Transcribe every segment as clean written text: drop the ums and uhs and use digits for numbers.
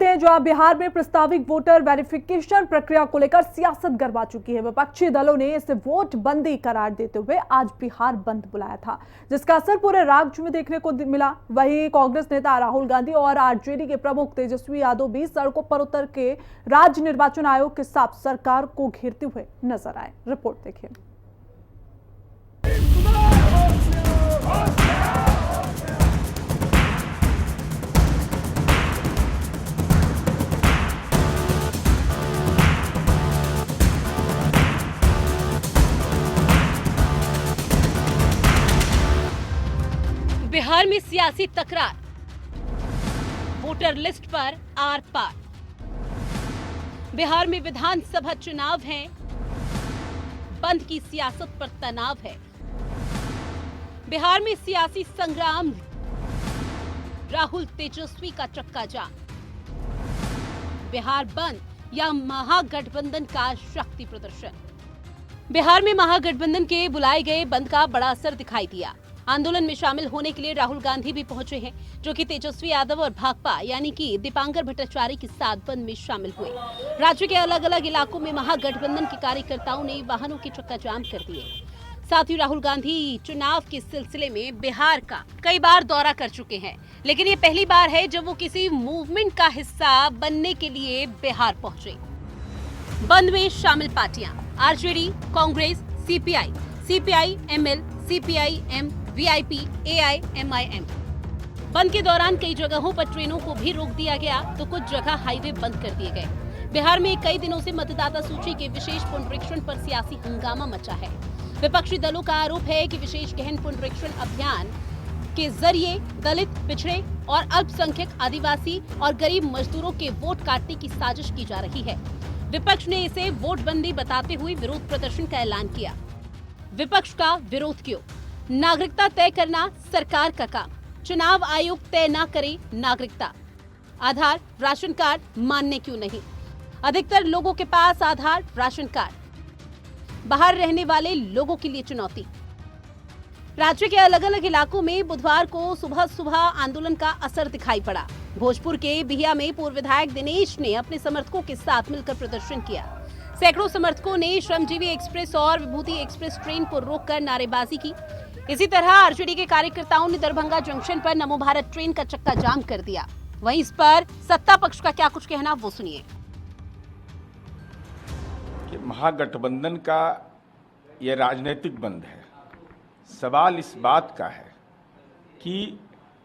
बढ़ते हैं, जहां बिहार में प्रस्तावित वोटर वेरिफिकेशन प्रक्रिया को लेकर सियासत गरमा चुकी है। विपक्षी दलों ने इसे वोट बंदी करार देते हुए आज बिहार बंद बुलाया था, जिसका असर पूरे राज्य में देखने को मिला। वहीं कांग्रेस नेता राहुल गांधी और आरजेडी के प्रमुख तेजस्वी यादव भी सड़कों पर उतर के राज्य निर्वाचन आयोग के साथ सरकार को घेरते हुए नजर आए। रिपोर्ट देखिए। बिहार में सियासी तकरार, वोटर लिस्ट पर आर पार। बिहार में विधानसभा चुनाव हैं, बंद की सियासत पर तनाव है। बिहार में सियासी संग्राम, राहुल तेजस्वी का चक्का जाम। बिहार बंद या महागठबंधन का शक्ति प्रदर्शन। बिहार में महागठबंधन के बुलाए गए बंद का बड़ा असर दिखाई दिया। आंदोलन में शामिल होने के लिए राहुल गांधी भी पहुंचे हैं, जो कि तेजस्वी यादव और भाकपा यानी कि दीपांकर भट्टाचार्य के साथ बंद में शामिल हुए। राज्य के अलग अलग इलाकों में महागठबंधन के कार्यकर्ताओं ने वाहनों की चक्काजाम कर दिए। साथ ही राहुल गांधी चुनाव के सिलसिले में बिहार का कई बार दौरा कर चुके हैं, लेकिन ये पहली बार है जब वो किसी मूवमेंट का हिस्सा बनने के लिए बिहार पहुंचे। बंद में शामिल पार्टियां RJD, Congress, CPI, ML, CPI-M, VIP, AIMIM. बंद के दौरान कई जगहों पर ट्रेनों को भी रोक दिया गया, तो कुछ जगह हाईवे बंद कर दिए गए। बिहार में कई दिनों से मतदाता सूची के विशेष पुनरीक्षण पर सियासी हंगामा मचा है। विपक्षी दलों का आरोप है कि विशेष गहन पुनरीक्षण अभियान के जरिए दलित, पिछड़े और अल्पसंख्यक, आदिवासी और गरीब मजदूरों के वोट काटने की साजिश की जा रही है। विपक्ष ने इसे वोटबंदी बताते हुए विरोध प्रदर्शन का ऐलान किया। विपक्ष का विरोध क्यों? नागरिकता तय करना सरकार का काम, चुनाव आयोग तय न करे नागरिकता। आधार, राशन कार्ड मान्य क्यों नहीं? अधिकतर लोगों के पास आधार, राशन कार्ड। बाहर रहने वाले लोगों के लिए चुनौती। राज्य के अलग अलग इलाकों में बुधवार को सुबह सुबह आंदोलन का असर दिखाई पड़ा। भोजपुर के बिहिया में पूर्व विधायक दिनेश ने अपने समर्थकों के साथ मिलकर प्रदर्शन किया। सैकड़ों समर्थकों ने श्रमजीवी एक्सप्रेस और विभूति एक्सप्रेस ट्रेन को रोककर नारेबाजी की। इसी तरह आरजेडी के कार्यकर्ताओं ने दरभंगा जंक्शन पर नमो भारत ट्रेन का चक्का जाम कर दिया। वहीं इस पर सत्ता पक्ष का क्या कुछ कहना, वो सुनिए। कि महागठबंधन का यह राजनीतिक बंद है। सवाल इस बात का है कि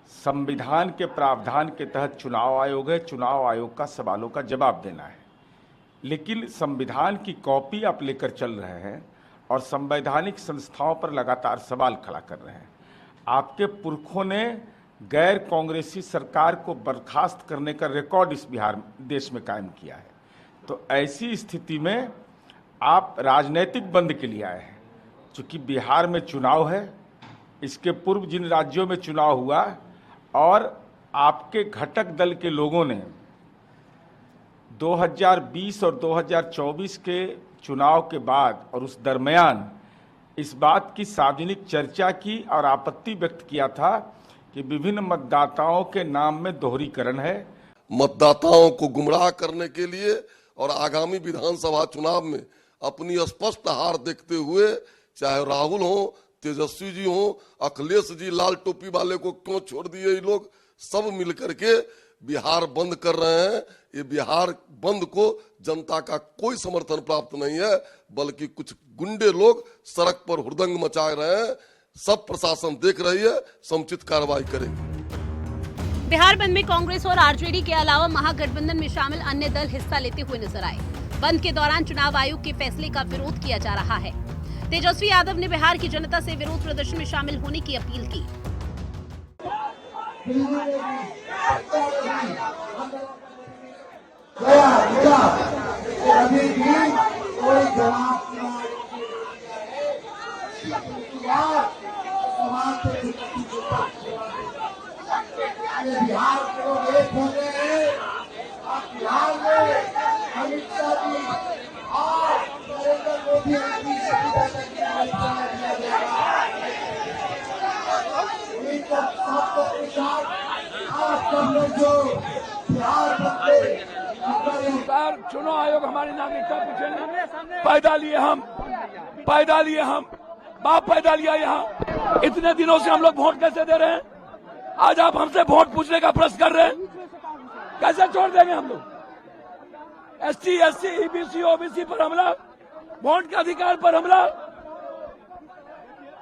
संविधान के प्रावधान के तहत चुनाव आयोग है, चुनाव आयोग का सवालों का जवाब देना है। लेकिन संविधान की कॉपी आप लेकर चल रहे हैं और संवैधानिक संस्थाओं पर लगातार सवाल खड़ा कर रहे हैं। आपके पुरखों ने गैर कांग्रेसी सरकार को बर्खास्त करने का रिकॉर्ड इस बिहार देश में कायम किया है। तो ऐसी स्थिति में आप राजनीतिक बंद के लिए आए हैं। चूँकि बिहार में चुनाव है, इसके पूर्व जिन राज्यों में चुनाव हुआ और आपके घटक दल के लोगों ने 2020 और 2024 के चुनाव के बाद और उस दरमियान इस बात की सार्वजनिक चर्चा की और आपत्ति व्यक्त किया था कि विभिन्न मतदाताओं के नाम में दोहरीकरण है। मतदाताओं को गुमराह करने के लिए और आगामी विधानसभा चुनाव में अपनी स्पष्ट हार देखते हुए चाहे राहुल हो, तेजस्वी जी हो, अखिलेश जी लाल टोपी वाले को क्यों छोड़ दिए, ये लोग सब मिलकर के बिहार बंद कर रहे हैं। ये बिहार बंद को जनता का कोई समर्थन प्राप्त नहीं है, बल्कि कुछ गुंडे लोग सड़क पर हुड़दंग मचा रहे हैं। सब प्रशासन देख रही है, समुचित कार्रवाई करेगी। बिहार बंद में कांग्रेस और आरजेडी के अलावा महागठबंधन में शामिल अन्य दल हिस्सा लेते हुए नजर आए। बंद के दौरान चुनाव आयोग के फैसले का विरोध किया जा रहा है। तेजस्वी यादव ने बिहार की जनता से विरोध प्रदर्शन में शामिल होने की अपील की। बिहार के लोग एक हो गए हैं। बिहार में अमित शाह जी और नरेंद्र मोदी की सबको बिहार बंदे अगर चुनाव आयोग हमारी नागरिकता पूछेंगे, पैदा लिए हम, बाप पैदा लिया यहाँ। इतने दिनों से हम लोग वोट कैसे दे रहे हैं? आज आप हमसे वोट पूछने का प्रश्न कर रहे हैं, कैसे छोड़ देंगे हम लोग? SC, SC, EBC, OBC पर हमला, वोट के अधिकार पर हमला।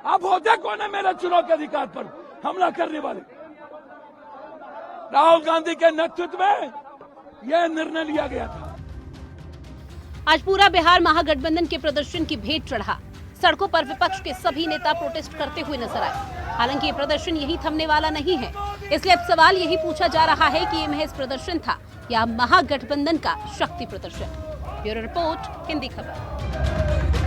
आप होते कौन है मेरे चुनाव के अधिकार पर हमला करने वाले? राहुल गांधी के नेतृत्व में यह निर्णय लिया गया था। आज पूरा बिहार महागठबंधन के प्रदर्शन की भेंट चढ़ा। सड़कों पर विपक्ष के सभी नेता प्रोटेस्ट करते हुए नजर आए। हालांकि ये प्रदर्शन यही थमने वाला नहीं है, इसलिए अब सवाल यही पूछा जा रहा है कि ये महज प्रदर्शन था या महागठबंधन का शक्ति प्रदर्शन। ब्यूरो रिपोर्ट, हिंदी खबर।